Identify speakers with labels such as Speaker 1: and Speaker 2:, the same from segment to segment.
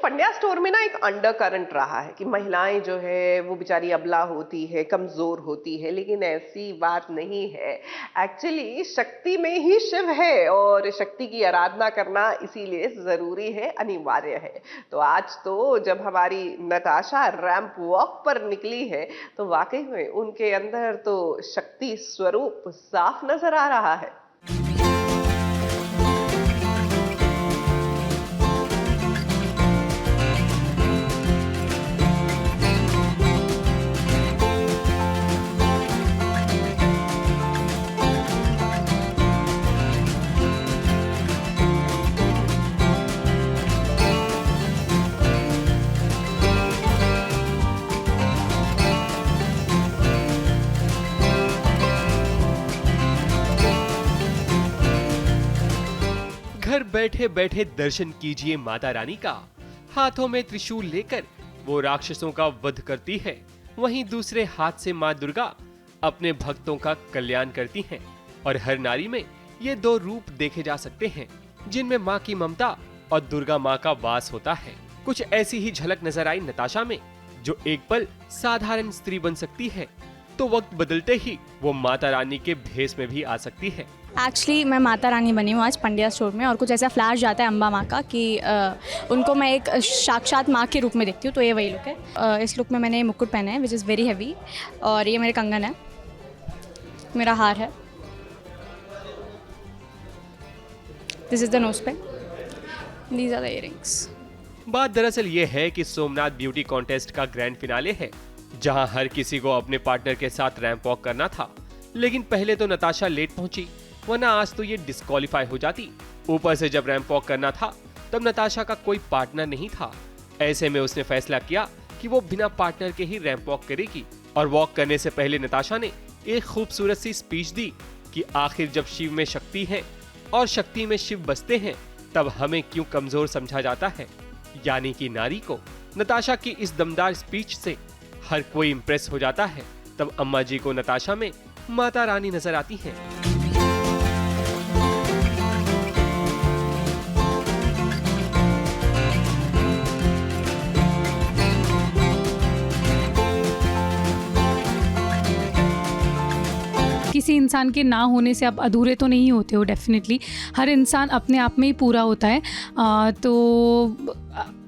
Speaker 1: Pandya store में ना एक अंडर करंट रहा है कि महिलाएं जो है वो बेचारी अबला होती है, कमजोर होती है, लेकिन ऐसी बात नहीं है। एक्चुअली शक्ति में ही शिव है और शक्ति की आराधना करना इसीलिए जरूरी है, अनिवार्य है। तो आज तो जब हमारी नताशा रैंप वॉक पर निकली है तो वाकई में उनके अंदर तो शक्ति स्वरूप साफ नजर आ रहा है।
Speaker 2: घर बैठे बैठे दर्शन कीजिए माता रानी का। हाथों में त्रिशूल लेकर वो राक्षसों का वध करती है, वहीं दूसरे हाथ से माँ दुर्गा अपने भक्तों का कल्याण करती हैं। और हर नारी में ये दो रूप देखे जा सकते हैं जिनमें माँ की ममता और दुर्गा माँ का वास होता है। कुछ ऐसी ही झलक नजर आई नताशा में, जो एक पल साधारण स्त्री बन सकती है तो वक्त बदलते ही वो माता रानी के भेष में भी आ सकती है।
Speaker 3: एक्चुअली मैं माता रानी बनी हूँ आज पंड्या स्टोर में, और कुछ ऐसा फ्लैश जाता है अम्बा माँ का कि उनको मैं एक साक्षात माँ के रूप में देखती हूँ, तो ये वही लुक है। इस लुक में मैंने मुकुट पहना है विच इज़ वेरी हैवी, और ये मेरे कंगन है, मेरा हार है, दिस इज़ द नोज पे, दीज आर द इयररिंग्स।
Speaker 2: बात दरअसल ये है कि सोमनाथ ब्यूटी कॉन्टेस्ट का ग्रैंड फिनाले है, जहां हर किसी को अपने पार्टनर के साथ रैंप वॉक करना था। लेकिन पहले तो नताशा लेट पहुंची, वरना आज तो ये डिस्क्वालीफाई हो जाती। ऊपर से जब रैंप वॉक करना था तब नताशा का कोई पार्टनर नहीं था। ऐसे में उसने फैसला किया कि वो बिना पार्टनर के ही रैंप वॉक करेगी। और वॉक करने से पहले नताशा ने एक खूबसूरत सी स्पीच दी कि आखिर जब शिव में शक्ति है और शक्ति में शिव बसते हैं तब हमें क्यों कमजोर समझा जाता है, यानी कि नारी को। नताशा की इस दमदार स्पीच से हर कोई इम्प्रेस हो जाता है। तब अम्मा जी को नताशा में माता रानी नजर आती हैं।
Speaker 4: किसी इंसान के ना होने से आप अधूरे तो नहीं होते हो, डेफिनेटली हर इंसान अपने आप में ही पूरा होता है।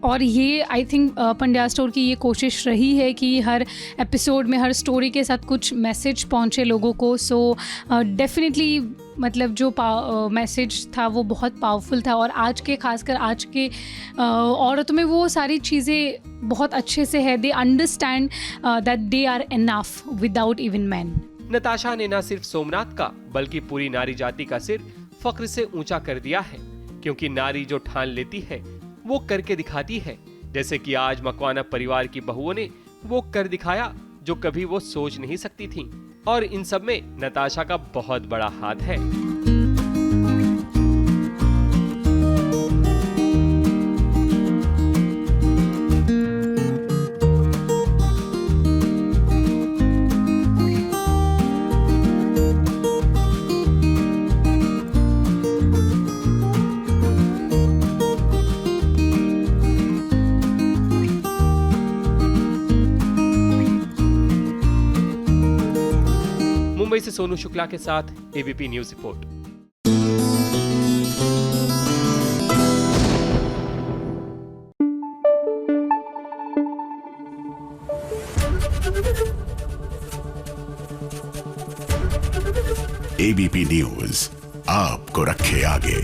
Speaker 4: और ये आई थिंक पंड्या स्टोर की ये कोशिश रही है कि हर एपिसोड में हर स्टोरी के साथ कुछ मैसेज पहुंचे लोगों को। सो डेफिनेटली मतलब जो मैसेज था वो बहुत पावरफुल था, और आज के खासकर आज के औरतों में वो सारी चीज़ें बहुत अच्छे से है। They understand that they are enough without even man.
Speaker 2: Natasha ने न सिर्फ सोमनाथ का बल्कि पूरी नारी जाति का सिर फख्र से ऊंचा कर दिया है, क्योंकि नारी जो ठान लेती है वो करके दिखाती है। जैसे कि आज मकवाना परिवार की बहुओं ने वो कर दिखाया जो कभी वो सोच नहीं सकती थीं। और इन सब में नताशा का बहुत बड़ा हाथ है। मुंबई से सोनू शुक्ला के साथ ABP news report.
Speaker 5: ABP news आपको रखे आगे।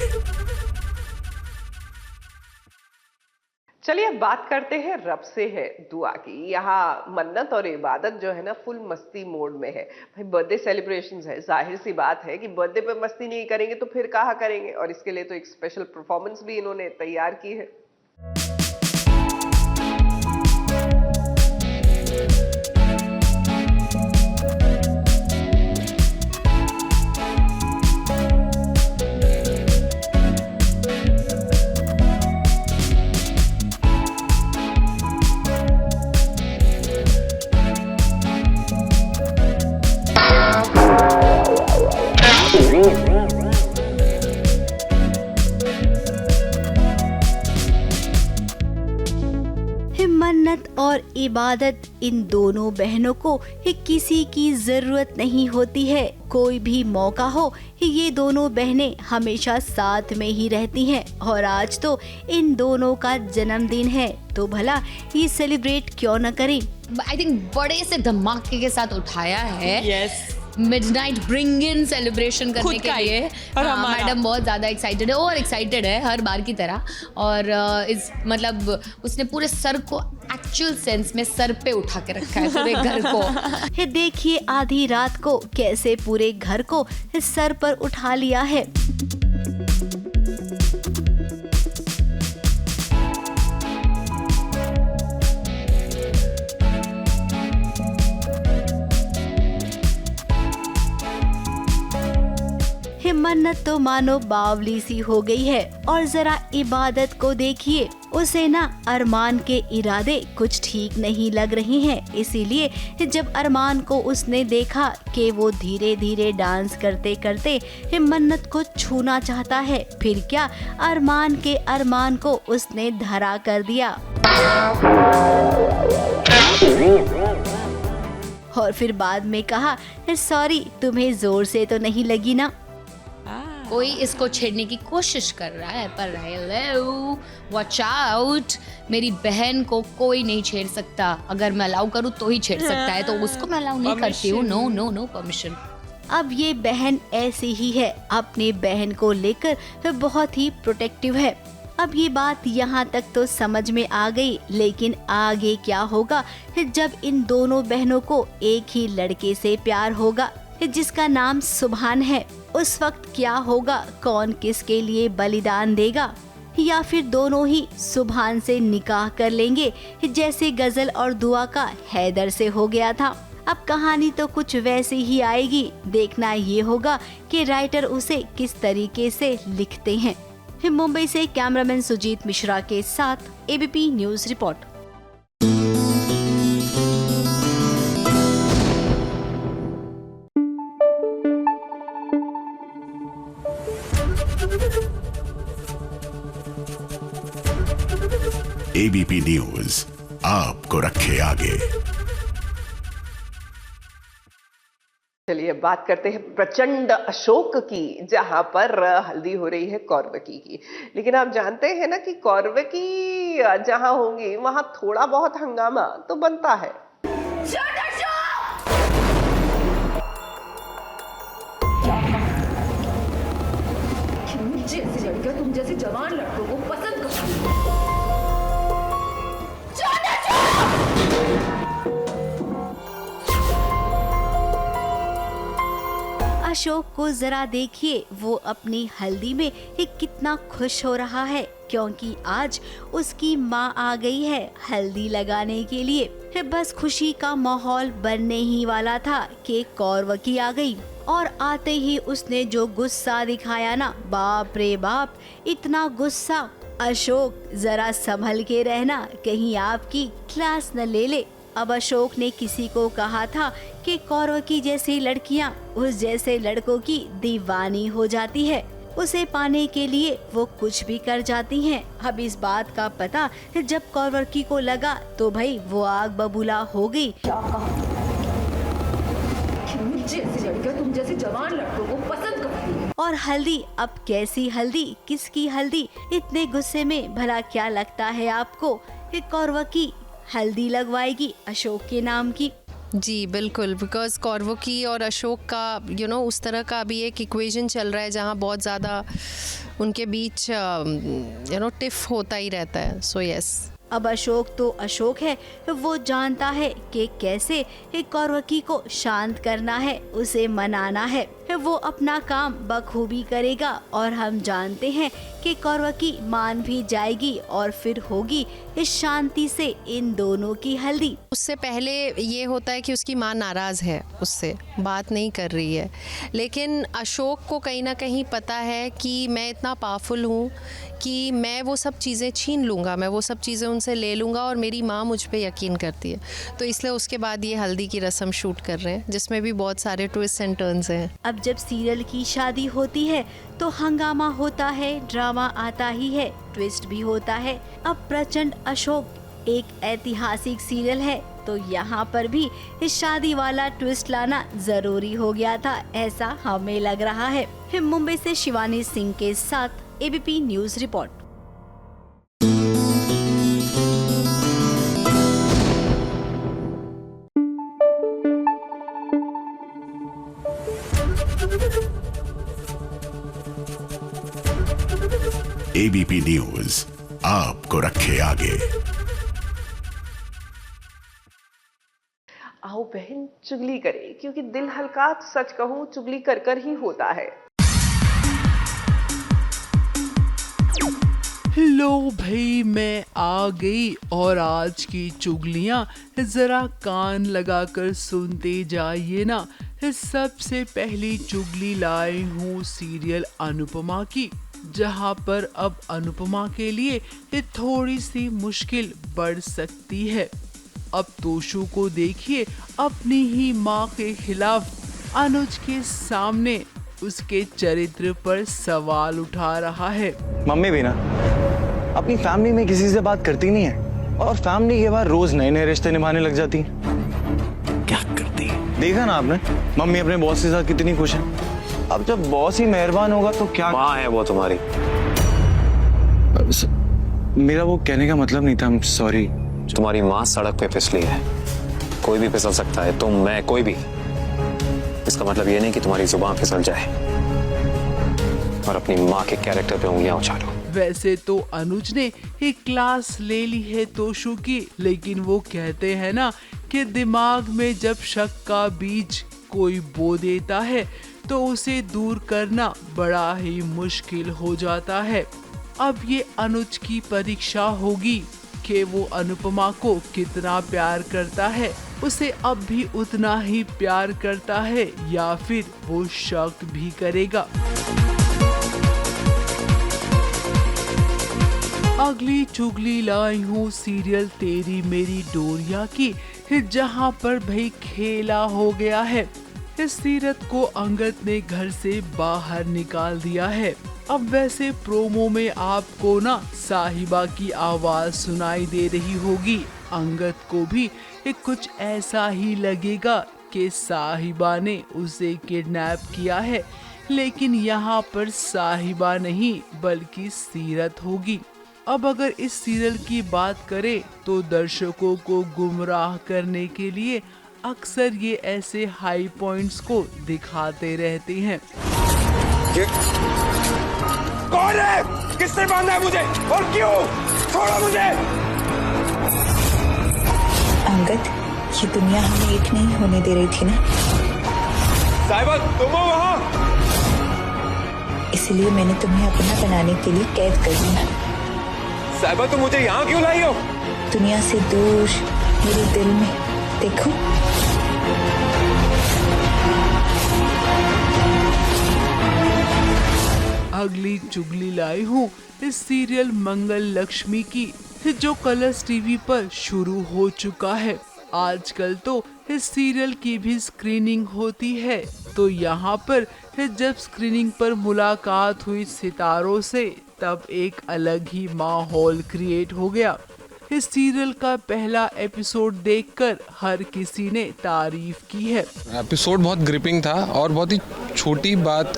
Speaker 1: चलिए अब बात करते हैं रब से है दुआ की। यहाँ मन्नत और इबादत जो है ना फुल मस्ती मोड में है। भाई बर्थडे सेलिब्रेशंस है, जाहिर सी बात है कि बर्थडे पे मस्ती नहीं करेंगे तो फिर कहाँ करेंगे। और इसके लिए तो एक स्पेशल परफॉर्मेंस भी इन्होंने तैयार की है।
Speaker 6: मन्नत और इबादत, इन दोनों बहनों को किसी की जरूरत नहीं होती है। कोई भी मौका हो ये दोनों बहनें हमेशा साथ में ही रहती हैं। और आज तो इन दोनों का जन्मदिन है, तो भला ये सेलिब्रेट क्यों न करें।
Speaker 7: आई थिंक बड़े से धमाके के साथ उठाया है।
Speaker 8: Yes
Speaker 7: midnight bring in celebration करने के लिए।
Speaker 8: और हमारा
Speaker 7: मैडम बहुत ज़्यादा एक्साइटेड है, और एक्साइटेड है हर बार की तरह। और इस मतलब उसने पूरे सर को एक्चुअल सेंस में सर पे उठा के रखा है, पूरे घर को।
Speaker 6: देखिए आधी रात को कैसे पूरे घर को सर पर उठा लिया है। मन्नत तो मानो बावली सी हो गई है। और जरा इबादत को देखिए, उसे ना अरमान के इरादे कुछ ठीक नहीं लग रही हैं। इसीलिए जब अरमान को उसने देखा कि वो धीरे धीरे डांस करते करते मन्नत को छूना चाहता है, फिर क्या अरमान के अरमान को उसने धरा कर दिया। और फिर बाद में कहा, सॉरी तुम्हें जोर से तो नहीं लगी ना।
Speaker 7: कोई इसको छेड़ने की कोशिश कर रहा है, पर हेलो वॉच आउट, मेरी बहन को कोई नहीं छेड़ सकता। अगर मैं अलाउ करूँ तो ही छेड़ सकता है, तो उसको मैं अलाउ नहीं करती हूँ। No no no permission.
Speaker 6: अब ये बहन ऐसी ही है, अपनी बहन को लेकर बहुत ही प्रोटेक्टिव है। अब ये बात यहाँ तक तो समझ में आ गई, लेकिन आगे क्या होगा जब इन दोनों बहनों को एक ही लड़के से प्यार होगा जिसका नाम सुभान है। उस वक्त क्या होगा, कौन किसके लिए बलिदान देगा, या फिर दोनों ही सुभान से निकाह कर लेंगे जैसे गजल और दुआ का हैदर से हो गया था। अब कहानी तो कुछ वैसे ही आएगी, देखना ये होगा कि राइटर उसे किस तरीके से लिखते हैं। मुंबई से कैमरामैन सुजीत मिश्रा के साथ ABP news report.
Speaker 5: ABP news आपको रखे आगे।
Speaker 1: चलिए बात करते हैं प्रचंड अशोक की, जहां पर हल्दी हो रही है कौरवकी की। लेकिन आप जानते हैं ना कि कौरवकी जहां होंगी वहां थोड़ा बहुत हंगामा तो बनता है।
Speaker 9: तुम जैसे जवान लड़कों को पसंद करती हूँ।
Speaker 6: अशोक को जरा देखिए, वो अपनी हल्दी में कितना खुश हो रहा है, क्योंकि आज उसकी माँ आ गई है हल्दी लगाने के लिए। बस खुशी का माहौल बनने ही वाला था कि कौरवकी आ गई, और आते ही उसने जो गुस्सा दिखाया ना, बाप रे बाप, इतना गुस्सा। अशोक जरा संभल के रहना, कहीं आपकी क्लास न ले ले। अब अशोक ने किसी को कहा था कि कौरवकी जैसी लड़कियां उस जैसे लड़कों की दीवानी हो जाती है, उसे पाने के लिए वो कुछ भी कर जाती हैं। अब इस बात का पता जब कौरवकी को लगा तो भाई वो आग बबूला हो गई।
Speaker 9: तुम जैसे जवान लड़कों को पसंद करती हूँ।
Speaker 6: और हल्दी, अब कैसी हल्दी, किसकी हल्दी, इतने गुस्से में भला क्या लगता है आपको कि कौरवकी हल्दी लगवाएगी अशोक के नाम की?
Speaker 8: जी बिल्कुल, बिकॉज कौरवकी और अशोक का उस तरह का अभी एक इक्वेशन चल रहा है जहाँ बहुत ज़्यादा उनके बीच टिफ होता ही रहता है। सो यस,
Speaker 6: अब अशोक तो अशोक है, वो जानता है कि कैसे कौरवकी को शांत करना है, उसे मनाना है। वो अपना काम बखूबी करेगा और हम जानते हैं कि कौरवकी मान भी जाएगी और फिर होगी इस शांति से इन दोनों की हल्दी।
Speaker 8: उससे पहले ये होता है कि उसकी माँ नाराज़ है, उससे बात नहीं कर रही है, लेकिन अशोक को कहीं ना कहीं पता है कि मैं इतना पावरफुल हूँ कि मैं वो सब चीज़ें छीन लूँगा, मैं वो सब चीज़ें उनसे ले लूँगा, और मेरी माँ मुझ पे यकीन करती है। तो इसलिए उसके बाद ये हल्दी की रस्म शूट कर रहे हैं, जिसमें भी बहुत सारे ट्विस्ट एंड टर्न्स हैं।
Speaker 6: अब जब सीरियल की शादी होती है तो हंगामा होता है, ड्रामा आता ही है, ट्विस्ट भी होता है। अब प्रचंड अशोक एक ऐतिहासिक सीरियल है तो यहाँ पर भी इस शादी वाला ट्विस्ट लाना जरूरी हो गया था, ऐसा हमें लग रहा है। मुंबई से शिवानी सिंह के साथ ABP news report.
Speaker 5: ABP news आपको रखे आगे।
Speaker 1: आओ बहन चुगली करें, क्योंकि दिल हल्का सच कहूं चुगली कर कर ही होता है।
Speaker 10: लो भाई, मैं आ गई और आज की चुगलियाँ जरा कान लगाकर सुनते जाइए ना। सबसे पहली चुगली लाई हूँ सीरियल अनुपमा की, जहाँ पर अब अनुपमा के लिए थोड़ी सी मुश्किल बढ़ सकती है। अब तोशु को देखिए अपनी ही माँ के खिलाफ अनुज के सामने उसके चरित्र पर सवाल उठा रहा है।
Speaker 11: मम्मी भी ना अपनी फैमिली में किसी से बात करती नहीं है और फैमिली के बाद रोज नए नए रिश्ते निभाने लग जाती है। क्या करती है देखा ना आपने, मम्मी अपने बॉस के साथ कितनी खुश है। अब जब बॉस ही मेहरबान होगा तो क्या माँ है वो तुम्हारी। मेरा वो कहने का मतलब नहीं था, I'm sorry।
Speaker 12: तुम्हारी माँ सड़क पे फिसली है, कोई भी फिसल सकता है, तुम मैं कोई भी। इसका मतलब ये नहीं कि तुम्हारी जुबान फिसल जाए और अपनी माँ के कैरेक्टर पे उंगलियां उछालो।
Speaker 10: वैसे तो अनुज ने एक क्लास ले ली है तोशु की, लेकिन वो कहते हैं ना कि दिमाग में जब शक का बीज कोई बो देता है तो उसे दूर करना बड़ा ही मुश्किल हो जाता है। अब ये अनुज की परीक्षा होगी कि वो अनुपमा को कितना प्यार करता है, उसे अब भी उतना ही प्यार करता है या फिर वो शक भी करेगा। अगली चुगली लाई हूँ सीरियल तेरी मेरी डोरिया की, जहाँ पर भाई खेला हो गया है। इस सीरत को अंगद ने घर से बाहर निकाल दिया है। अब वैसे प्रोमो में आपको ना साहिबा की आवाज सुनाई दे रही होगी। अंगद को भी कुछ ऐसा ही लगेगा कि साहिबा ने उसे किडनैप किया है, लेकिन यहाँ पर साहिबा नहीं बल्कि सीरत होगी। अब अगर इस सीरियल की बात करें तो दर्शकों को गुमराह करने के लिए अक्सर ये ऐसे हाई पॉइंट्स को दिखाते रहते हैं।
Speaker 13: कौन है? किसने बांधा है मुझे और क्यों? छोड़ो मुझे।
Speaker 14: अंगद, ये दुनिया हमें एक नहीं होने दे रही थी ना।
Speaker 13: साहिबा तुम हो वहाँ?
Speaker 14: इसलिए मैंने तुम्हें अपना बनाने के लिए कैद कर दिया।
Speaker 13: साहिबा तुम मुझे यहाँ क्यों लाई हो?
Speaker 14: दुनिया से दूर मेरे दिल में देखो।
Speaker 10: अगली चुगली लाई हूँ इस सीरियल मंगल लक्ष्मी की, जो कलर्स टीवी पर शुरू हो चुका है। आजकल तो इस सीरियल की भी स्क्रीनिंग होती है, तो यहाँ पर जब स्क्रीनिंग पर मुलाकात हुई सितारों से तब एक अलग ही माहौल क्रिएट हो गया। इस सीरियल का पहला एपिसोड देखकर हर किसी ने तारीफ की है।
Speaker 15: एपिसोड बहुत ग्रिपिंग था और बहुत ही छोटी बात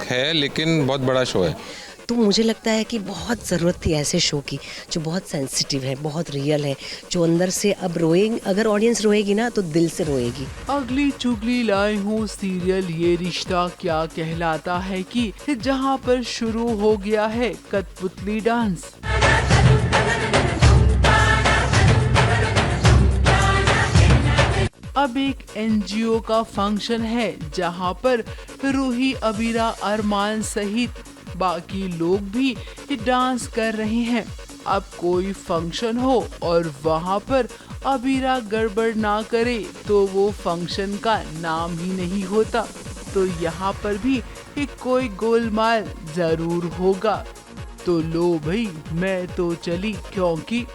Speaker 15: है लेकिन बहुत बड़ा शो है।
Speaker 16: तो मुझे लगता है कि बहुत ज़रूरत थी ऐसे शो की जो बहुत सेंसिटिव है, बहुत रियल है, जो अंदर से अब रोएगी, अगर ऑडियंस रोएगी ना तो दिल से रोएगी।
Speaker 10: अगली चुगली लाई हूँ सीरियल ये रिश्ता क्या कहलाता है की, जहाँ पर शुरू हो गया है कठपुतली डांस। अब एक एनजीओ का फंक्शन है जहाँ पर रूही, अबीरा, अरमान सहित बाकी लोग भी डांस कर रहे हैं। अब कोई फंक्शन हो और वहाँ पर अबीरा गड़बड़ ना करे तो वो फंक्शन का नाम ही नहीं होता। तो यहाँ पर भी कोई गोलमाल जरूर होगा। तो लो भाई मैं तो चली, क्योंकि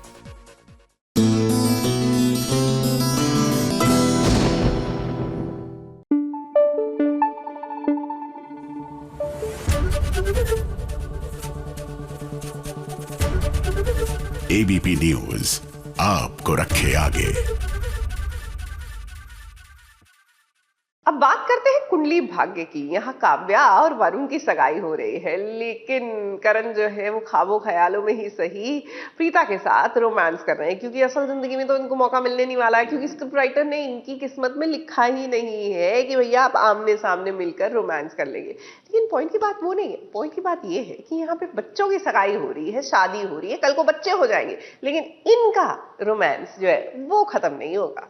Speaker 5: एबीपी न्यूज आपको रखे आगे।
Speaker 1: अब बात करते हैं कुंडली भाग्य की। यहाँ काव्या और वरुण की सगाई हो रही है, लेकिन करण जो है वो ख्वाबों ख्यालों में ही सही प्रीता के साथ रोमांस कर रहे हैं, क्योंकि असल जिंदगी में तो इनको मौका मिलने नहीं वाला है, क्योंकि स्क्रिप्ट राइटर ने इनकी किस्मत में लिखा ही नहीं है कि भैया आप आमने सामने मिलकर रोमांस कर लेंगे। लेकिन पॉइंट की बात वो नहीं है, पॉइंट की बात ये है कि यहाँ पे बच्चों की सगाई हो रही है, शादी हो रही है, कल को बच्चे हो जाएंगे, लेकिन इनका रोमांस जो है वो खत्म नहीं होगा।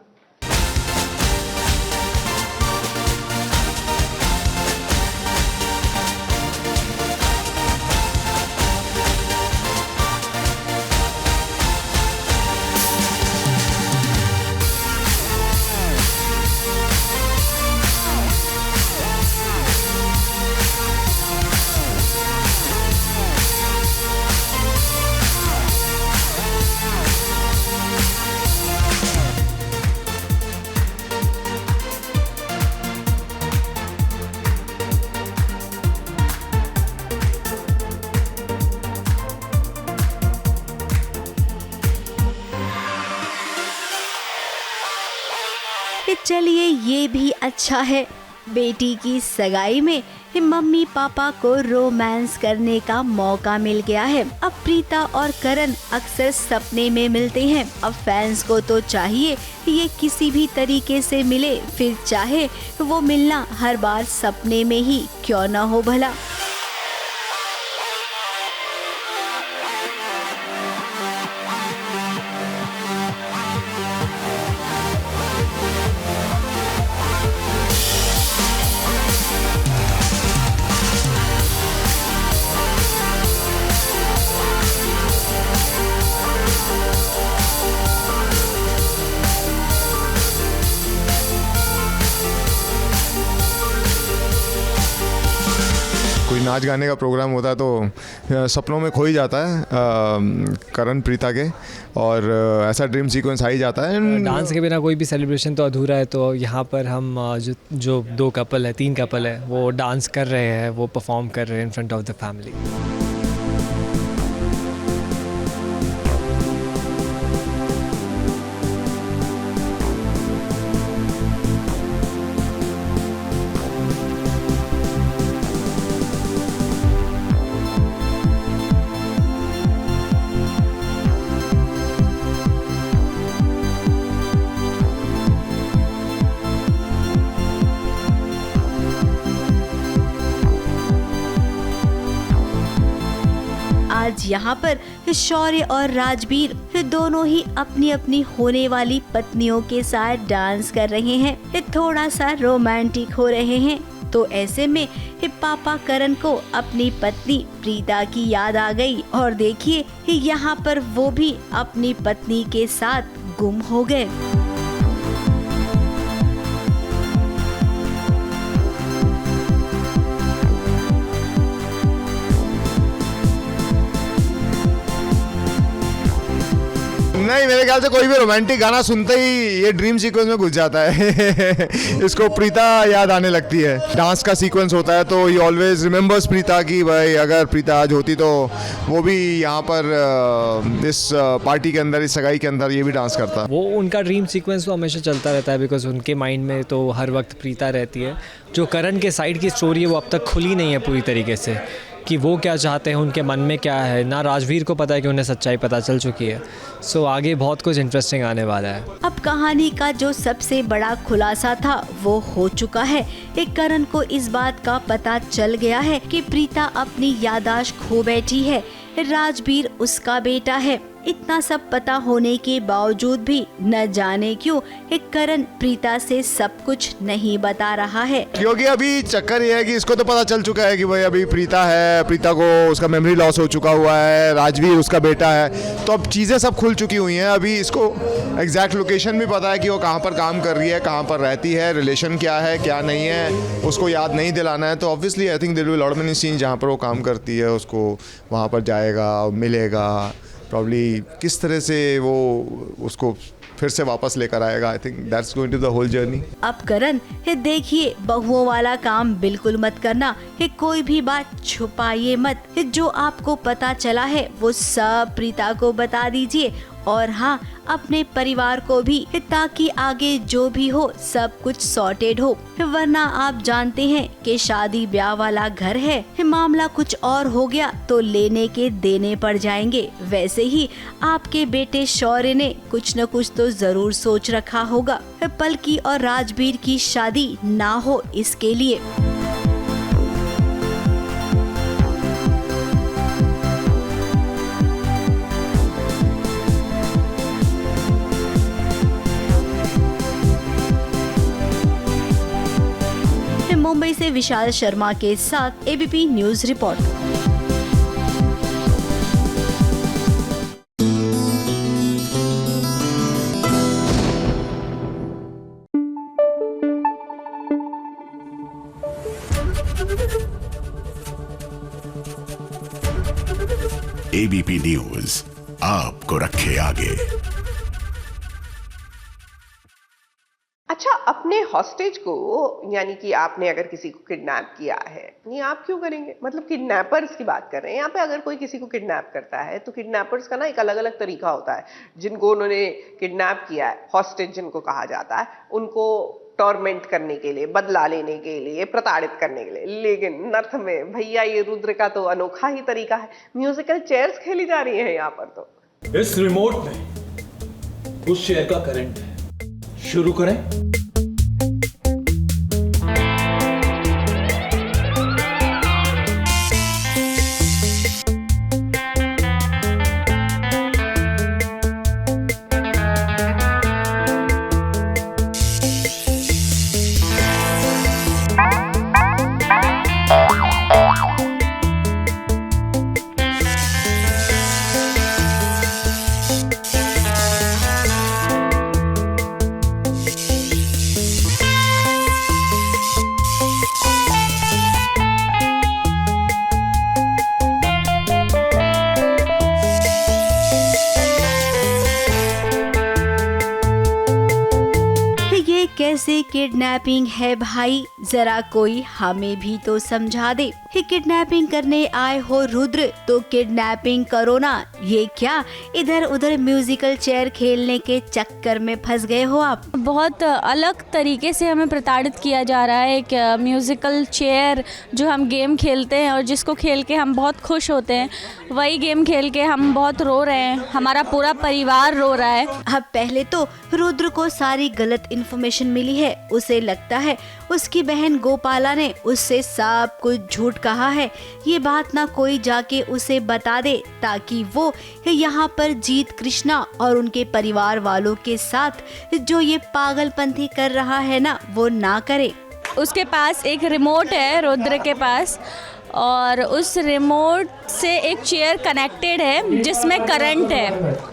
Speaker 6: चलिए ये भी अच्छा है, बेटी की सगाई में मम्मी पापा को रोमांस करने का मौका मिल गया है। अब प्रीता और करण अक्सर सपने में मिलते हैं। अब फैंस को तो चाहिए ये किसी भी तरीके से मिले, फिर चाहे वो मिलना हर बार सपने में ही क्यों ना हो भला।
Speaker 17: कोई नाच गाने का प्रोग्राम होता है तो सपनों में खो ही जाता है करण प्रीता के, और ऐसा ड्रीम सीक्वेंस आ ही जाता है।
Speaker 18: डांस के बिना कोई भी सेलिब्रेशन तो अधूरा है, तो यहाँ पर हम जो दो कपल है, 3 कपल है, वो डांस कर रहे हैं, वो परफॉर्म कर रहे हैं in front of the family.
Speaker 6: आज यहाँ पर शौर्य और राजवीर दोनों ही अपनी अपनी होने वाली पत्नियों के साथ डांस कर रहे हैं, थोड़ा सा रोमांटिक हो रहे हैं। तो ऐसे में पापा करण को अपनी पत्नी प्रीता की याद आ गई, और देखिए यहाँ पर वो भी अपनी पत्नी के साथ गुम हो गए।
Speaker 17: नहीं, मेरे ख्याल से कोई भी रोमांटिक गाना सुनते ही ये ड्रीम सीक्वेंस में घुस जाता है इसको प्रीता याद आने लगती है। डांस का सीक्वेंस होता है तो ये ऑलवेज रिमेंबर्स प्रीता की, भाई अगर प्रीता आज होती तो वो भी यहाँ पर इस पार्टी के अंदर, इस सगाई के अंदर ये भी डांस करता।
Speaker 18: वो उनका ड्रीम सीक्वेंस तो हमेशा चलता रहता है, बिकॉज उनके माइंड में तो हर वक्त प्रीता रहती है। जो करण के साइड की स्टोरी है वो अब तक खुली नहीं है पूरी तरीके से, कि वो क्या चाहते हैं, उनके मन में क्या है। ना राजवीर को पता है कि उन्हें सच्चाई पता चल चुकी है। सो आगे बहुत कुछ इंटरेस्टिंग आने वाला है।
Speaker 6: अब कहानी का जो सबसे बड़ा खुलासा था वो हो चुका है। एक करण को इस बात का पता चल गया है कि प्रीता अपनी याददाश्त खो बैठी है, राजवीर उसका बेटा है। इतना सब पता होने के बावजूद भी न जाने क्यों एक करण प्रीता से सब कुछ नहीं बता रहा है।
Speaker 17: क्योंकि अभी चक्कर ये है कि इसको तो पता चल चुका है कि भाई अभी प्रीता है, प्रीता को उसका मेमोरी लॉस हो चुका हुआ है, राजवीर उसका बेटा है, तो अब चीज़ें सब खुल चुकी हुई हैं। अभी इसको एग्जैक्ट लोकेशन भी पता है कि वो कहाँ पर काम कर रही है, कहाँ पर रहती है, रिलेशन क्या है क्या नहीं है, उसको याद नहीं दिलाना है। तो obviously I think there will be lot many scene जहाँ पर वो काम करती है, उसको वहाँ पर जाएगा, मिलेगा, प्रॉब्ली किस तरह से वो उसको फिर से वापस लेकर आएगा। I think that's going to the whole journey.
Speaker 6: अब करण देखिए, बहुओं वाला काम बिल्कुल मत करना, कोई भी बात छुपाइए मत। जो आपको पता चला है वो सब प्रीता को बता दीजिए, और हाँ, अपने परिवार को भी, ताकि आगे जो भी हो सब कुछ सॉर्टेड हो। वरना आप जानते हैं कि शादी ब्याह वाला घर है, मामला कुछ और हो गया तो लेने के देने पड़ जाएंगे। वैसे ही आपके बेटे शौर्य ने कुछ न कुछ तो जरूर सोच रखा होगा, पलकी और राजवीर की शादी ना हो इसके लिए। मुंबई से विशाल शर्मा के साथ ABP news report.
Speaker 5: ABP news आपको रखे आगे।
Speaker 1: अच्छा, अपने हॉस्टेज को, यानी कि आपने अगर किसी को किडनैप किया है, नहीं आप क्यों करेंगे? मतलब किडनैपर्स की बात कर रहे हैं यहाँ पे। अगर कोई किसी को किडनैप करता है तो किडनैपर्स का ना एक अलग अलग तरीका होता है। जिनको उन्होंने किडनैप किया है, हॉस्टेज जिनको कहा जाता है, उनको टॉर्मेंट करने के लिए, बदला लेने के लिए, प्रताड़ित करने के लिए। लेकिन नर्थ में भैया ये रुद्र का तो अनोखा ही तरीका है। म्यूजिकल चेयर्स खेली जा रही है यहाँ पर। तो
Speaker 19: इस रिमोट में उस चेयर का करंट है। शुरू करें?
Speaker 6: कैसे किडनैपिंग है भाई, जरा कोई हमें भी तो समझा दे। किडनैपिंग करने आए हो रुद्र तो किडनैपिंग करो ना। ये क्या इधर उधर म्यूजिकल चेयर खेलने के चक्कर में फंस गए हो आप?
Speaker 3: बहुत अलग तरीके से हमें प्रताड़ित किया जा रहा है। एक म्यूजिकल चेयर जो हम गेम खेलते हैं और जिसको खेल के हम बहुत खुश होते हैं, वही गेम खेल के हम बहुत रो रहे हैं। हमारा पूरा परिवार रो रहा है।
Speaker 6: अब पहले तो रुद्र को सारी गलत इन्फॉर्मेशन मिली है। उसे लगता है उसकी बहन गोपाला ने उससे सब कुछ झूठ कहा है। ये बात ना कोई जाके उसे बता दे, ताकि वो यहाँ पर जीत कृष्णा और उनके परिवार वालों के साथ जो ये पागलपंथी कर रहा है ना, वो ना करे।
Speaker 3: उसके पास एक रिमोट है, रुद्र के पास, और उस रिमोट से एक चेयर कनेक्टेड है जिसमें करंट है।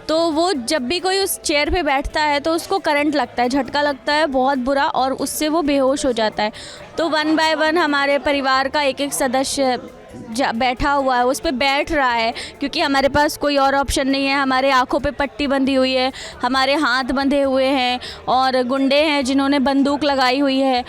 Speaker 3: तो वो जब भी कोई उस चेयर पे बैठता है तो उसको करंट लगता है, झटका लगता है बहुत बुरा, और उससे वो बेहोश हो जाता है। तो 1 बाय 1 हमारे परिवार का एक एक सदस्य बैठा हुआ है, उस पर बैठ रहा है, क्योंकि हमारे पास कोई और ऑप्शन नहीं है। हमारे आँखों पे पट्टी बंधी हुई है, हमारे हाथ बंधे हुए हैं, और गुंडे हैं जिन्होंने बंदूक लगाई हुई है।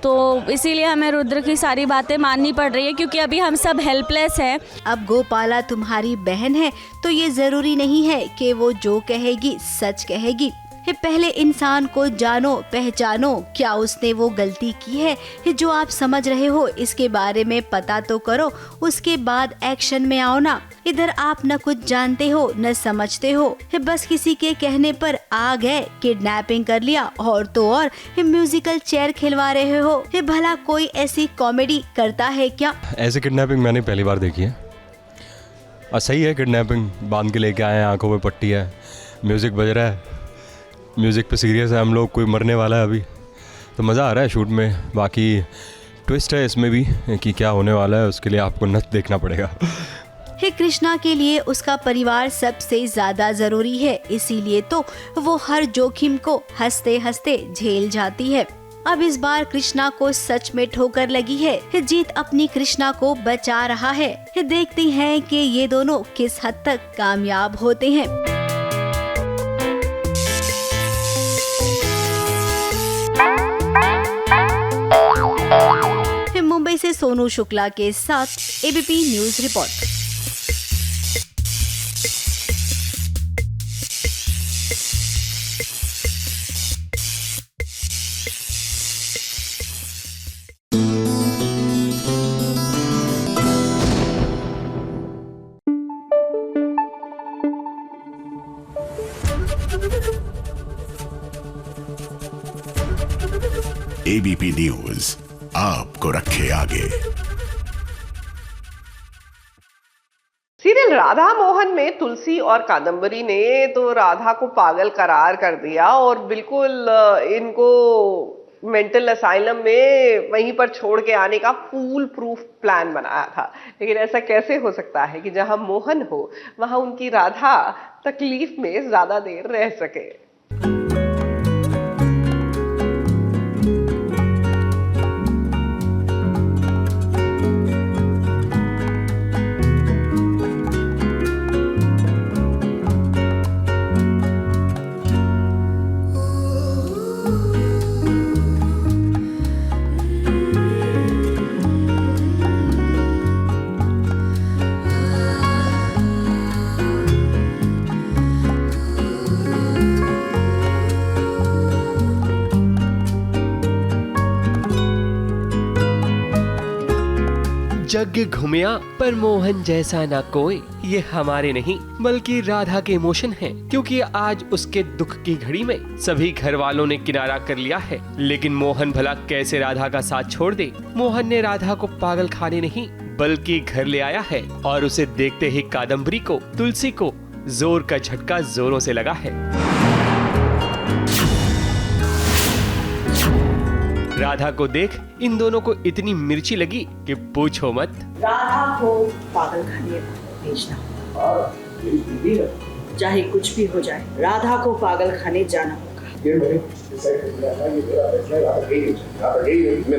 Speaker 3: तो इसीलिए हमें रुद्र की सारी बातें माननी पड़ रही है, क्योंकि अभी हम सब हेल्पलेस हैं।
Speaker 6: अब गोपाला तुम्हारी बहन है तो ये जरूरी नहीं है कि वो जो कहेगी सच कहेगी। पहले इंसान को जानो पहचानो, क्या उसने वो गलती की है जो आप समझ रहे हो, इसके बारे में पता तो करो, उसके बाद एक्शन में आओ ना। इधर आप न कुछ जानते हो न समझते हो, बस किसी के कहने पर आ गए, किडनैपिंग कर लिया, और तो और म्यूजिकल चेयर खिलवा रहे हो। भला कोई ऐसी कॉमेडी करता है क्या?
Speaker 20: ऐसे किडनैपिंग मैंने पहली बार देखी है। और सही है, किडनैपिंग बांध के लेके आए हैं, आंखों में पट्टी है, म्यूजिक बज रहा है, म्यूज़िक पे सीरियस है हम लोग, कोई मरने वाला है अभी, तो मज़ा आ रहा है शूट में। बाकी ट्विस्ट है इसमें भी कि क्या होने वाला है, उसके लिए आपको नच देखना पड़ेगा।
Speaker 6: कृष्णा के लिए उसका परिवार सबसे ज्यादा जरूरी है, इसीलिए तो वो हर जोखिम को हंसते हंसते झेल जाती है। अब इस बार कृष्णा को सच में ठोकर लगी है। जीत अपनी कृष्णा को बचा रहा है। देखते हैं कि ये दोनों किस हद तक कामयाब होते हैं। मुंबई से सोनू शुक्ला के साथ ABP news report.
Speaker 5: ABP news आपको रखे आगे।
Speaker 1: सीरियल राधा मोहन में तुलसी और कादम्बरी ने तो राधा को पागल करार कर दिया और बिल्कुल इनको मेंटल असाइलम में वहीं पर छोड़ के आने का फूल प्रूफ प्लान बनाया था। लेकिन ऐसा कैसे हो सकता है कि जहां मोहन हो वहां उनकी राधा तकलीफ में ज्यादा देर रह सके।
Speaker 2: जग घुमिया पर मोहन जैसा ना कोई, ये हमारे नहीं बल्कि राधा के इमोशन हैं, क्योंकि आज उसके दुख की घड़ी में सभी घर वालों ने किनारा कर लिया है। लेकिन मोहन भला कैसे राधा का साथ छोड़ दे। मोहन ने राधा को पागल खाने नहीं बल्कि घर ले आया है और उसे देखते ही कादम्बरी को, तुलसी को जोर का झटका जोरों से लगा है। राधा को देख इन दोनों को इतनी मिर्ची लगी कि पूछो मत।
Speaker 14: राधा को पागल खाने भेजना, चाहे कुछ भी हो जाए राधा को पागल खाने जाना होगा।
Speaker 13: मेरे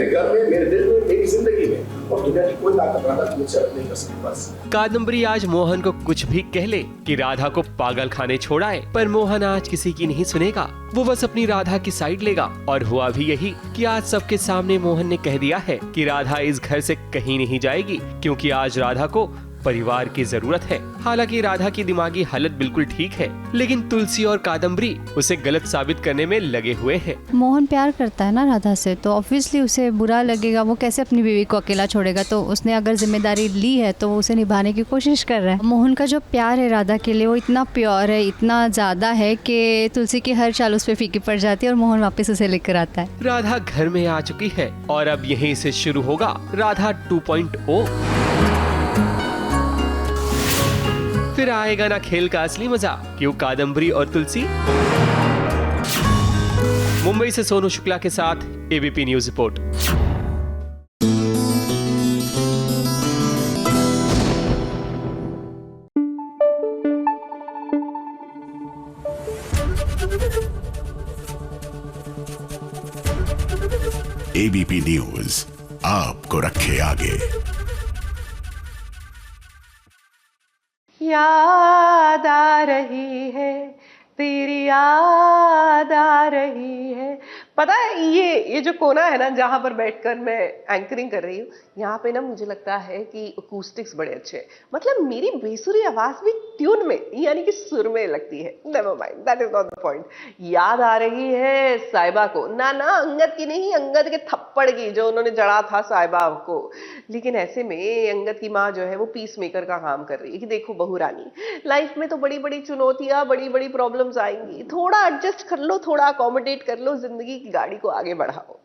Speaker 13: घर में, मेरे दिल में, मेरी जिंदगी में, और दुनिया की कोई ताकत राधा को मुझसे अलग नहीं कर सकती। बस
Speaker 2: कादम्बरी आज मोहन को कुछ भी कह ले कि राधा को पागल खाने छोड़ाए, पर मोहन आज किसी की नहीं सुनेगा। वो बस अपनी राधा की साइड लेगा। और हुआ भी यही कि आज सबके सामने मोहन ने कह दिया है कि राधा इस घर से कहीं नहीं जाएगी, क्योंकि आज राधा को परिवार की जरूरत है। हालांकि राधा की दिमागी हालत बिल्कुल ठीक है, लेकिन तुलसी और कादम्बरी उसे गलत साबित करने में लगे हुए हैं।
Speaker 21: मोहन प्यार करता है ना राधा से, तो ऑब्वियसली उसे बुरा लगेगा। वो कैसे अपनी बीवी को अकेला छोड़ेगा। तो उसने अगर जिम्मेदारी ली है तो वो उसे निभाने की कोशिश कर रहा है। मोहन का जो प्यार है राधा के लिए वो इतना प्योर है, इतना ज्यादा है कि तुलसी की हर चाल उस पर फीकी पड़ जाती है और मोहन वापस उसे लेकर आता है।
Speaker 2: राधा घर में आ चुकी है और अब यहीं से शुरू होगा राधा 2.0। फिर आएगा ना खेल का असली मजा। क्यों कादम्बरी और तुलसी। मुंबई से सोनू शुक्ला के साथ ABP news report.
Speaker 5: ABP news आपको रखे आगे।
Speaker 1: याद आ रही है, तेरी याद आ रही है। पता है ये जो कोना है ना जहां पर बैठकर मैं एंकरिंग कर रही हूँ, यहाँ पे ना मुझे लगता है कि अकूस्टिक्स बड़े अच्छे हैं। मतलब मेरी बेसुरी आवाज भी ट्यून में यानी कि सुर में लगती है। Never mind, that is not the point. याद आ रही है साहिबा को, ना अंगद की नहीं, अंगद के थप्पड़ की जो उन्होंने जड़ा था साहिबा को। लेकिन ऐसे में अंगद की माँ जो है वो पीस मेकर का काम कर रही है कि देखो बहू रानी, लाइफ में तो बड़ी बड़ी चुनौतियां, बड़ी बड़ी प्रॉब्लम्स आएंगी, थोड़ा एडजस्ट कर लो, थोड़ा अकोमोडेट कर लो, जिंदगी की गाड़ी को आगे बढ़ाओ।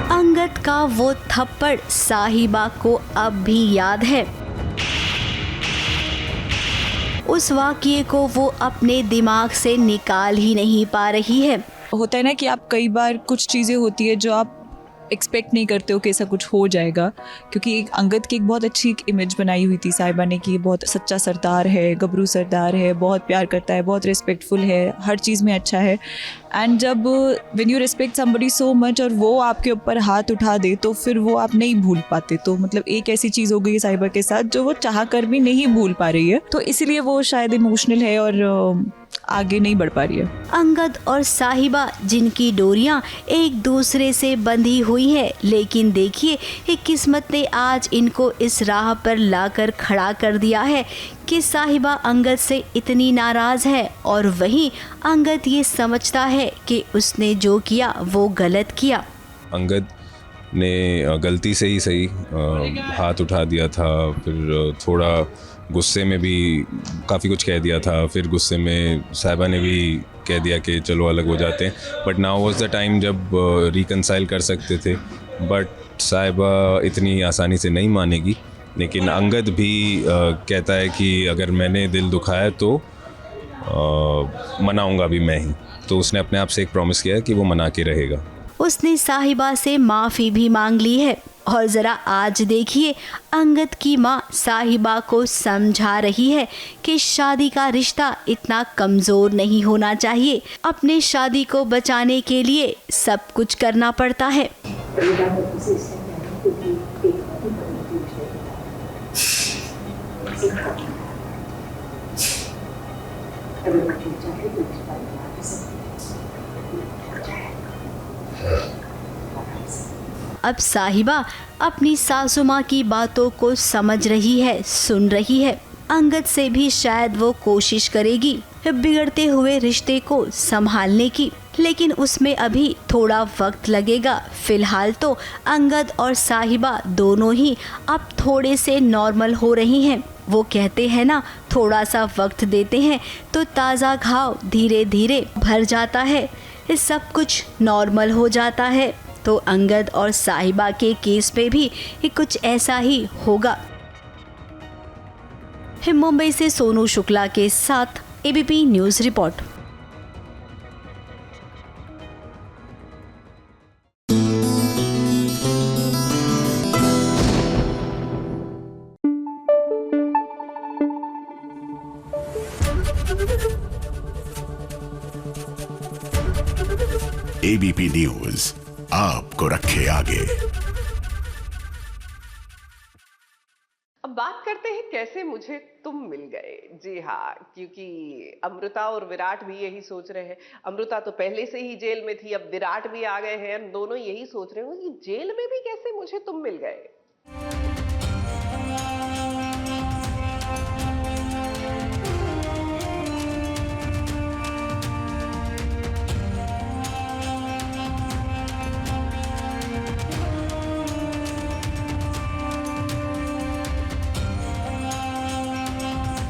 Speaker 6: अंगद का वो थप्पड़ साहिबा को अब भी याद है। उस वाकये को वो अपने दिमाग से निकाल ही नहीं पा रही है।
Speaker 14: होता है ना कि आप कई बार कुछ चीज़ें होती है जो आप
Speaker 4: एक्सपेक्ट नहीं करते हो कि ऐसा कुछ हो जाएगा, क्योंकि एक अंगद की एक बहुत अच्छी एक इमेज बनाई हुई थी साहिबा ने कि बहुत सच्चा सरदार है, गबरू सरदार है, बहुत प्यार करता है, बहुत रिस्पेक्टफुल है, हर चीज़ में अच्छा है। एंड जब when you respect somebody so much और वो आपके ऊपर हाथ उठा दे तो फिर वो आप नहीं भूल पाते। तो मतलब एक ऐसी चीज़ हो गई साहिबा के साथ जो वो चाह कर भी नहीं भूल पा रही है, तो इसलिए वो शायद इमोशनल है और आगे नहीं बढ़ पा रही है।
Speaker 6: अंगद और साहिबा जिनकी डोरियां एक दूसरे से बंधी हुई है, लेकिन देखिए ये किस्मत ने आज इनको इस राह पर लाकर खड़ा कर दिया है कि साहिबा अंगद से इतनी नाराज है और वहीं अंगद ये समझता है कि उसने जो किया वो गलत किया।
Speaker 15: अंगद ने गलती से ही सही हाथ उठा दिया था, फिर थोड़ा गुस्से में भी काफ़ी कुछ कह दिया था, फिर गुस्से में साहिबा ने भी कह दिया कि चलो अलग हो जाते हैं। But now was the time जब रिकंसाइल कर सकते थे, बट साहिबा इतनी आसानी से नहीं मानेगी। लेकिन अंगद भी कहता है कि अगर मैंने दिल दुखाया तो मनाऊंगा भी मैं ही। तो उसने अपने आप से एक प्रॉमिस किया है कि वो मना के रहेगा।
Speaker 6: उसने साहिबा से माफ़ी भी मांग ली है और ज़रा आज देखिए अंगद की माँ साहिबा को समझा रही है कि शादी का रिश्ता इतना कमज़ोर नहीं होना चाहिए। अपने शादी को बचाने के लिए सब कुछ करना पड़ता है। अब साहिबा अपनी सासू माँ की बातों को समझ रही है, सुन रही है। अंगद से भी शायद वो कोशिश करेगी बिगड़ते हुए रिश्ते को संभालने की, लेकिन उसमें अभी थोड़ा वक्त लगेगा। फिलहाल तो अंगद और साहिबा दोनों ही अब थोड़े से नॉर्मल हो रही हैं। वो कहते हैं ना, थोड़ा सा वक्त देते हैं तो ताज़ा घाव धीरे धीरे भर जाता है, सब कुछ नॉर्मल हो जाता है। तो अंगद और साहिबा के केस पे भी कुछ ऐसा ही होगा। मुंबई से सोनू शुक्ला के साथ ABP news report.
Speaker 5: ABP news आपको रखे आगे।
Speaker 1: अब बात करते हैं कैसे मुझे तुम मिल गए। जी हाँ, क्योंकि अमृता और विराट भी यही सोच रहे हैं। अमृता तो पहले से ही जेल में थी, अब विराट भी आ गए हैं, दोनों यही सोच रहे होंगे कि जेल में भी कैसे मुझे तुम मिल गए।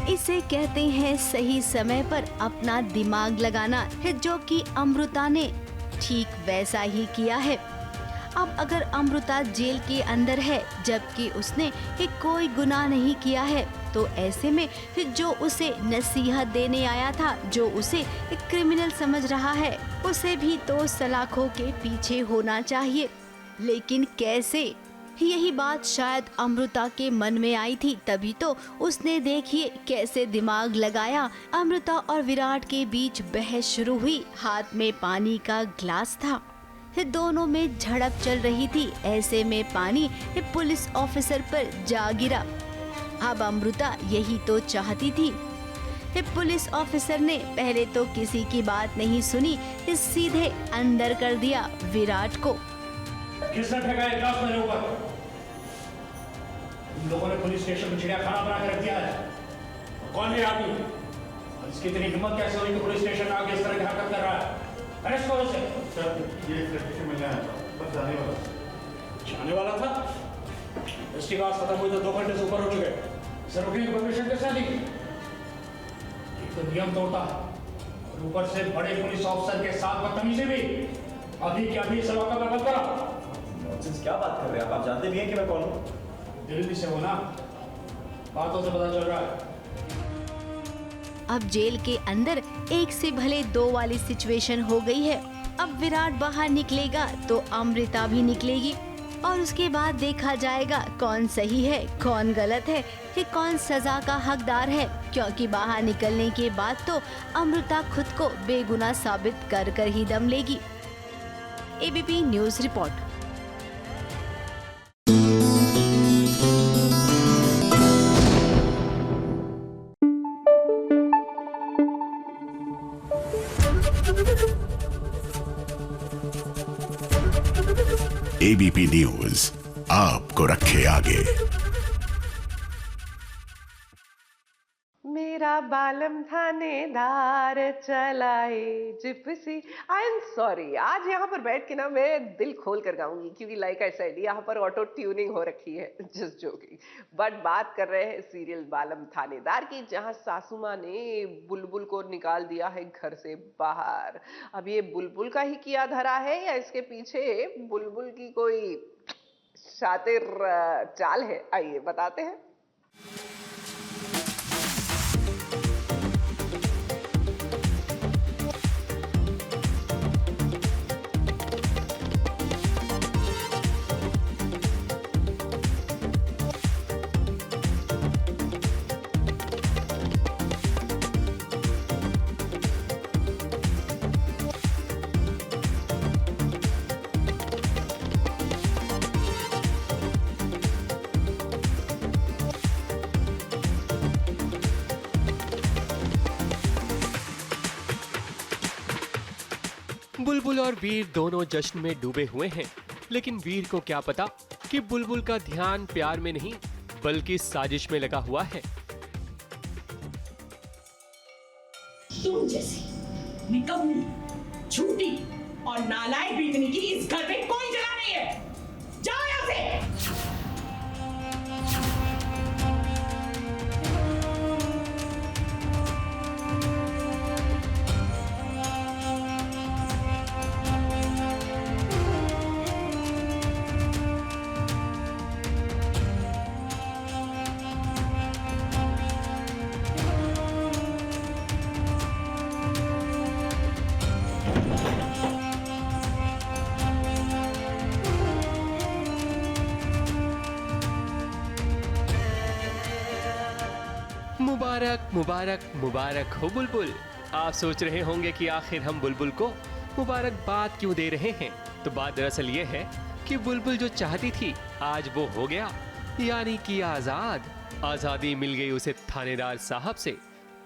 Speaker 6: इसे कहते हैं सही समय पर अपना दिमाग लगाना, जो कि अमृता ने ठीक वैसा ही किया है। अब अगर अमृता जेल के अंदर है जबकि उसने कोई गुनाह नहीं किया है, तो ऐसे में जो उसे नसीहत देने आया था, जो उसे क्रिमिनल समझ रहा है, उसे भी तो सलाखों के पीछे होना चाहिए। लेकिन कैसे? यही बात शायद अमृता के मन में आई थी, तभी तो उसने देखिए कैसे दिमाग लगाया। अमृता और विराट के बीच बहस शुरू हुई। हाथ में पानी का ग्लास था, दोनों में झड़प चल रही थी। ऐसे में पानी पुलिस ऑफिसर पर जा गिरा। अब अमृता यही तो चाहती थी। पुलिस ऑफिसर ने पहले तो किसी की बात नहीं सुनी, सीधे अंदर कर दिया विराट को।
Speaker 22: किसने फेंका है ग्लास मेरे ऊपर? तुम लोगों ने पुलिस स्टेशन में चिड़ियाखाना बना के रख दिया है। कौन है आदमी? इसकी इतनी हिम्मत कैसे हुई कि पुलिस स्टेशन में आके इस तरह की हरकत कर रहा है? अरेस्ट करो इसे।
Speaker 23: सर, ये स्टेशन में आया था, बस जाने वाला था।
Speaker 22: जाने वाला था? इसकी बात खत्म हुई तो 2 घंटे से ऊपर हो चुके। इसे रुकने की परमिशन कैसे दी? एक तो नियम तोड़ता और ऊपर से बड़े पुलिस ऑफिसर के साथ बदतमीजी भी। अभी क्या भी इसे लॉकअप में बंद करा।
Speaker 23: क्या बात कर रहे हैं आप? जानते भी हैं कि मैं कौन हूँ?
Speaker 22: दिल्ली से हो ना, बातों से पता चल रहा है।
Speaker 6: अब जेल के अंदर एक से भले 2 वाली सिचुएशन हो गई है। अब विराट बाहर निकलेगा तो अमृता भी निकलेगी और उसके बाद देखा जाएगा कौन सही है, कौन गलत है, कि कौन सजा का हकदार है, क्योंकि बाहर निकलने के बाद तो अमृता खुद को बेगुनाह साबित कर कर ही दम लेगी। ABP news report.
Speaker 5: ABP news आपको रखे आगे।
Speaker 1: मेरा बालम थानेदार चलाए जिप्सी। आई एम सॉरी, आज यहाँ पर बैठ के ना मैं दिल खोल कर गाऊंगी, क्योंकि लाइक आई सेड यहाँ पर ऑटो ट्यूनिंग हो रखी है, जस्ट जोकिंग। बट बात कर रहे हैं सीरियल बालम थानेदार की, जहाँ सासू माँ ने बुलबुल को निकाल दिया है घर से बाहर। अब ये बुलबुल का ही किया धरा है या इसके पीछे बुलबुल की कोई शातिर चाल है? आइए बताते हैं।
Speaker 2: बुलबुल और वीर दोनों जश्न में डूबे हुए हैं, लेकिन वीर को क्या पता कि बुलबुल का ध्यान प्यार में नहीं बल्कि साजिश में लगा हुआ है।
Speaker 7: तुम जैसी निकम्मी, झूठी और नालायक बीतनी की इस घर में कोई जगह नहीं है। जाओ यहाँ से।
Speaker 2: मुबारक मुबारक मुबारक हो बुलबुल। आप सोच रहे होंगे कि आखिर हम बुलबुल को मुबारकबाद क्यों दे रहे हैं, तो बात दरअसल ये है कि बुलबुल जो चाहती थी आज वो हो गया, यानी कि आज़ादी मिल गई उसे थानेदार साहब से,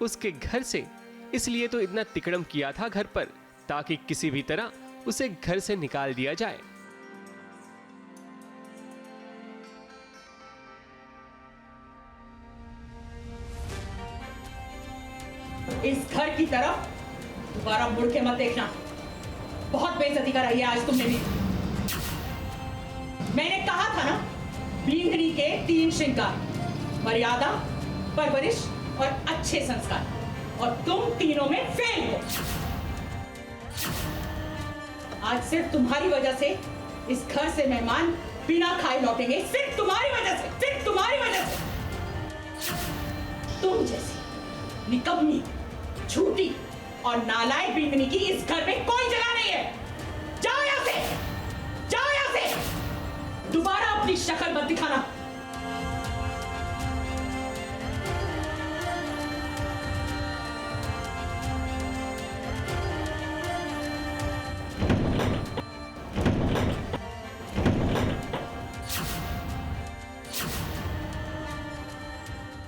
Speaker 2: उसके घर से। इसलिए तो इतना तिकड़म किया था घर पर, ताकि किसी भी तरह उसे घर से निकाल दिया जाए।
Speaker 7: इस घर की तरफ दोबारा मुड़ के मत देखना। बहुत बेइज्जती कराई है आज तुमने भी। मैंने कहा था ना, बींगनी के 3 श्रृंगार, मर्यादा, परवरिश और अच्छे संस्कार, और तुम तीनों में फेल हो। आज सिर्फ तुम्हारी वजह से इस घर से मेहमान बिना खाए लौटेंगे, सिर्फ तुम्हारी वजह से, सिर्फ तुम्हारी वजह से। तुम जैसी निकम्मी, झूठी और नालायक बींगनी की इस घर में कोई जगह नहीं है। जाओ यहाँ से, जाओ यहाँ से। दोबारा अपनी शक्ल मत दिखाना।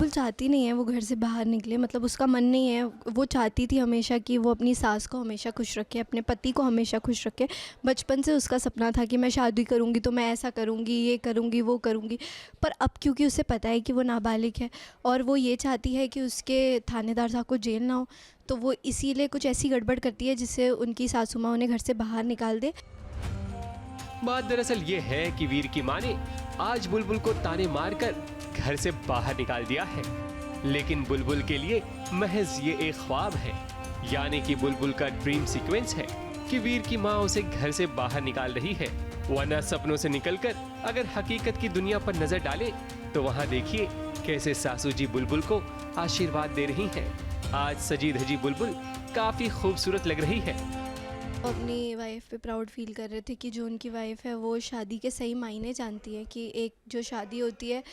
Speaker 3: चाहती नहीं है वो घर से बाहर निकले, मतलब उसका मन नहीं है। वो चाहती थी हमेशा कि वो अपनी सास को हमेशा खुश रखे, अपने पति को हमेशा खुश रखे। बचपन से उसका सपना था कि मैं शादी करूँगी तो मैं ऐसा करूँगी, ये करूँगी, वो करूँगी। पर अब क्योंकि उसे पता है कि वो नाबालिग है और वो ये चाहती है कि उसके थानेदार साहब को जेल ना हो, तो वो इसीलिए कुछ ऐसी गड़बड़ करती है जिससे उनकी सासू माँ उन्हें घर से बाहर निकाल दे।
Speaker 2: बात दरअसल ये है कि वीर की माँ ने आज बुलबुल को ताने मारकर घर से बाहर निकाल दिया है, लेकिन बुलबुल के लिए महज ये एक ख्वाब है। यानी कि बुलबुल का ड्रीम सीक्वेंस है कि वीर की माँ उसे घर से बाहर निकाल रही है, वरना सपनों से निकलकर अगर हकीकत की दुनिया पर नजर डाले तो वहाँ देखिए कैसे सासू जी बुलबुल को आशीर्वाद दे रही हैं। आज सजी धजी बुलबुल काफी खूबसूरत लग रही है।
Speaker 8: अपनी वाइफ पे प्राउड फील कर रहे थे कि जो उनकी वाइफ है वो शादी के सही मायने जानती है, कि एक जो शादी होती है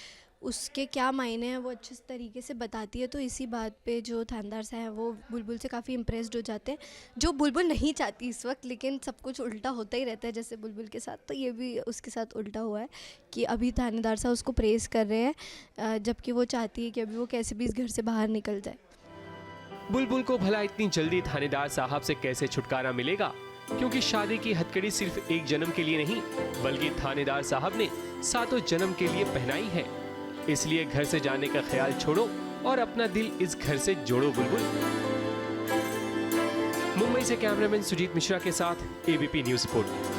Speaker 8: उसके क्या मायने हैं वो अच्छे तरीके से बताती है। तो इसी बात पे जो थानेदार साहब हैं वो बुलबुल से काफ़ी इम्प्रेस्ड हो जाते हैं, जो बुलबुल नहीं चाहती इस वक्त, लेकिन सब कुछ उल्टा होता ही रहता है जैसे बुलबुल के साथ, तो ये भी उसके साथ उल्टा हुआ है कि अभी थानेदार साहब उसको प्रेस कर रहे हैं, जबकि वो चाहती है कि अभी वो कैसे भी इस घर से बाहर निकल जाए।
Speaker 2: बुलबुल को भला इतनी जल्दी थानेदार साहब से कैसे छुटकारा मिलेगा, क्योंकि शादी की हथकड़ी सिर्फ एक जन्म के लिए नहीं बल्कि थानेदार साहब ने 7 जन्म के लिए पहनाई है। इसलिए घर से जाने का ख्याल छोड़ो और अपना दिल इस घर से जोड़ो बुलबुल। मुंबई से कैमरामैन सुजीत मिश्रा के साथ ABP news report.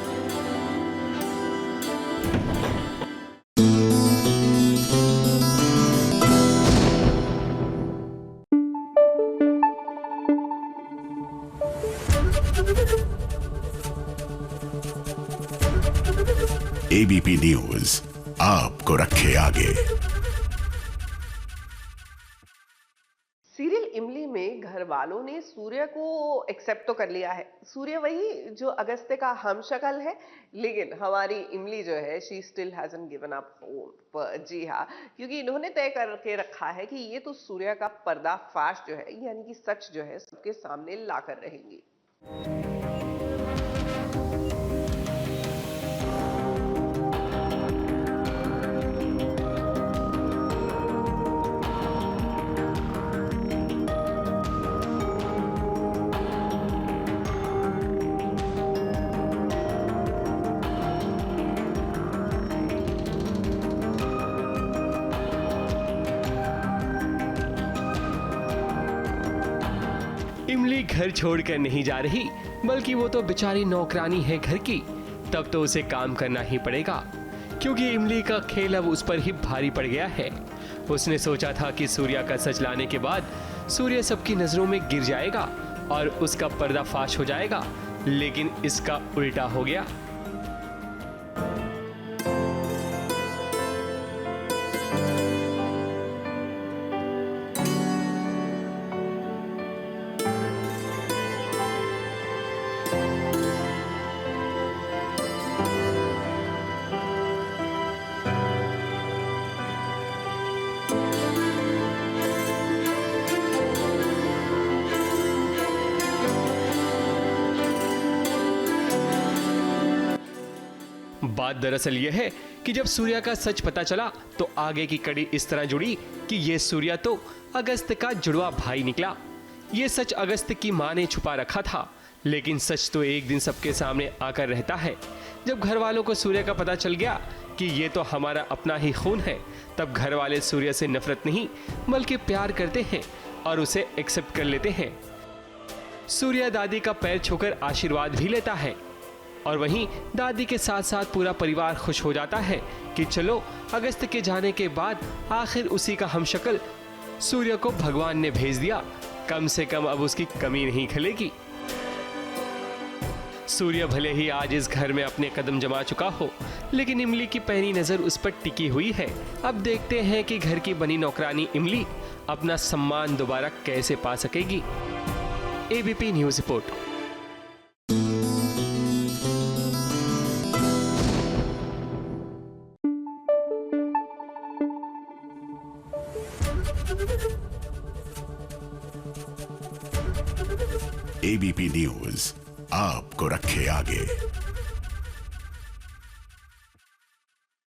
Speaker 5: ABP news आपको रखे आगे।
Speaker 1: सीरियल इमली में घर वालों ने सूर्य को एक्सेप्ट तो कर लिया है। सूर्य वही जो अगस्त्य का हमशक्ल है, लेकिन हमारी इमली जो है she still hasn't given up hope. जी हाँ, क्योंकि इन्होंने तय करके रखा है कि ये तो सूर्य का पर्दाफाश जो है, यानी कि सच जो है सबके सामने लाकर रहेंगी।
Speaker 2: इमली घर छोड़कर नहीं जा रही, बल्कि वो तो बेचारी नौकरानी है घर की, तब तो उसे काम करना ही पड़ेगा, क्योंकि इमली का खेल अब उस पर ही भारी पड़ गया है। उसने सोचा था कि सूर्या का सच लाने के बाद सूर्य सबकी नजरों में गिर जाएगा और उसका पर्दाफाश हो जाएगा, लेकिन इसका उल्टा हो गया। बात दरअसल यह है कि जब सूर्या का सच पता चला तो आगे की कड़ी इस तरह जुड़ी कि ये सूर्या तो अगस्त्य का जुड़वा भाई निकला। ये सच अगस्त्य की मां ने छुपा रखा था, लेकिन सच तो एक दिन सबके सामने आकर रहता है। जब घर वालों को सूर्य का पता चल गया कि ये तो हमारा अपना ही खून है, तब घर वाले सूर्य से नफरत नहीं बल्कि प्यार करते हैं और उसे एक्सेप्ट कर लेते हैं। सूर्या दादी का पैर छूकर आशीर्वाद भी लेता है और वहीं दादी के साथ साथ पूरा परिवार खुश हो जाता है कि चलो अगस्त्य के जाने के बाद आखिर उसी का हमशक्ल सूर्य को भगवान ने भेज दिया, कम से कम अब उसकी कमी नहीं खलेगी। सूर्य भले ही आज इस घर में अपने कदम जमा चुका हो, लेकिन इमली की पैनी नजर उस पर टिकी हुई है। अब देखते हैं कि घर की बनी नौकरानी इमली अपना सम्मान दोबारा कैसे पा सकेगी। ABP news report.
Speaker 5: ABP news आपको रखे आगे।